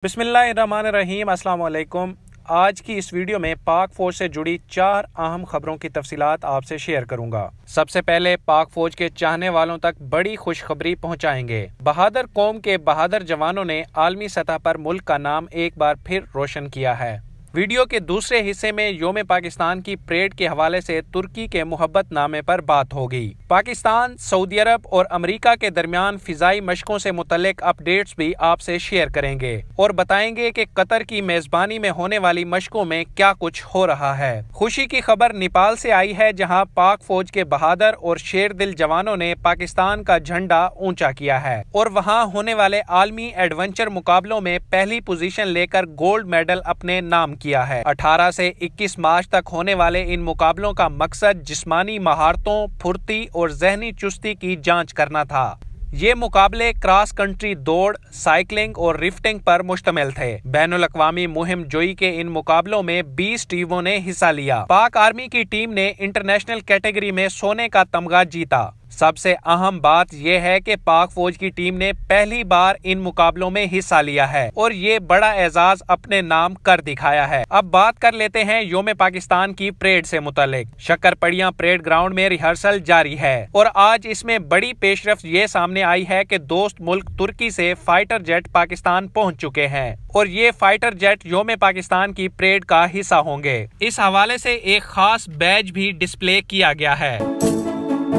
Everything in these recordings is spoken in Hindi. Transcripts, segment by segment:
बिस्मिल्लाहिर्रहमानिर्रहीम, अस्सलाम वालेकुम। आज की इस वीडियो में पाक फौज से जुड़ी 4 अहम खबरों की तफसीलात आपसे शेयर करूंगा। सबसे पहले पाक फौज के चाहने वालों तक बड़ी खुशखबरी पहुंचाएंगे। बहादुर कौम के बहादुर जवानों ने आलमी सतह पर मुल्क का नाम एक बार फिर रोशन किया है। वीडियो के दूसरे हिस्से में योम पाकिस्तान की परेड के हवाले से तुर्की के मोहब्बत नामे पर बात होगी। पाकिस्तान, सऊदी अरब और अमेरिका के दरमियान फिजाई मशकों से मुतल्लिक अपडेट्स भी आपसे शेयर करेंगे और बताएंगे कि कतर की मेजबानी में होने वाली मशकों में क्या कुछ हो रहा है। खुशी की खबर नेपाल से आई है, जहां पाक फौज के बहादुर और शेर दिल जवानों ने पाकिस्तान का झंडा ऊंचा किया है और वहां होने वाले आलमी एडवेंचर मुकाबलों में पहली पोजीशन लेकर गोल्ड मेडल अपने नाम किया है। 18 से 21 मार्च तक होने वाले इन मुकाबलों का मकसद जिस्मानी महारतों, फुर्ती और जहनी चुस्ती की जांच करना था। ये मुकाबले क्रॉस कंट्री दौड़, साइकिलिंग और रिफ्टिंग पर मुश्तमिल थे। बैनुल अक़वामी मुहिम जोई के इन मुकाबलों में 20 टीमों ने हिस्सा लिया। पाक आर्मी की टीम ने इंटरनेशनल कैटेगरी में सोने का तमगा जीता। सबसे अहम बात यह है कि पाक फौज की टीम ने पहली बार इन मुकाबलों में हिस्सा लिया है और ये बड़ा एजाज अपने नाम कर दिखाया है। अब बात कर लेते हैं योम पाकिस्तान की परेड से मुतालिक। शक्करपड़िया परेड ग्राउंड में रिहर्सल जारी है और आज इसमें बड़ी पेशरफ्त ये सामने आई है कि दोस्त मुल्क तुर्की से फाइटर जेट पाकिस्तान पहुंच चुके हैं और ये फाइटर जेट योम पाकिस्तान की परेड का हिस्सा होंगे। इस हवाले से एक खास बैज भी डिस्प्ले किया गया है,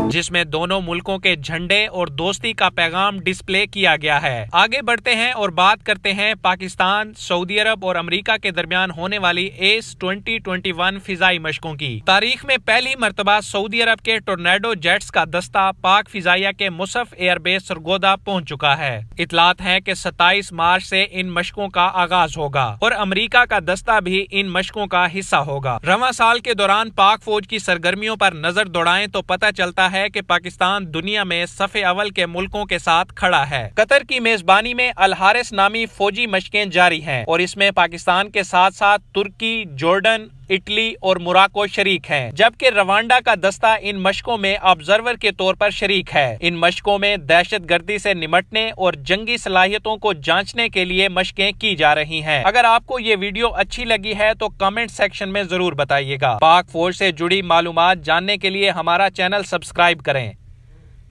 जिसमें दोनों मुल्कों के झंडे और दोस्ती का पैगाम डिस्प्ले किया गया है। आगे बढ़ते हैं और बात करते हैं पाकिस्तान, सऊदी अरब और अमेरिका के दरमियान होने वाली एस 2021 फिजाई मशकों की। तारीख में पहली मर्तबा सऊदी अरब के टोर्नेडो जेट्स का दस्ता पाक फिजाइया के मुसफ एयरबेस सरगोदा पहुंच चुका है। इतलात है कि 27 मार्च से इन मशकों का आगाज होगा और अमेरिका का दस्ता भी इन मशकों का हिस्सा होगा। रवां साल के दौरान पाक फौज की सरगर्मियों पर नजर दौड़ाएं तो पता चलता है कि पाकिस्तान दुनिया में सफ़े अव्वल के मुल्कों के साथ खड़ा है। कतर की मेजबानी में अल हारिस नामी फौजी मशकें जारी हैं और इसमें पाकिस्तान के साथ साथ तुर्की, जॉर्डन, इटली और मोरक्को शरीक हैं, जबकि रवांडा का दस्ता इन मशकों में ऑब्जर्वर के तौर पर शरीक है। इन मशकों में दहशतगर्दी से निमटने और जंगी सलाहियतों को जांचने के लिए मशकें की जा रही हैं। अगर आपको ये वीडियो अच्छी लगी है तो कमेंट सेक्शन में जरूर बताइएगा। पाक फौज से जुड़ी मालूमात जानने के लिए हमारा चैनल सब्सक्राइब करें।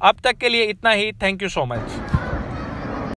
अब तक के लिए इतना ही। Thank you so much.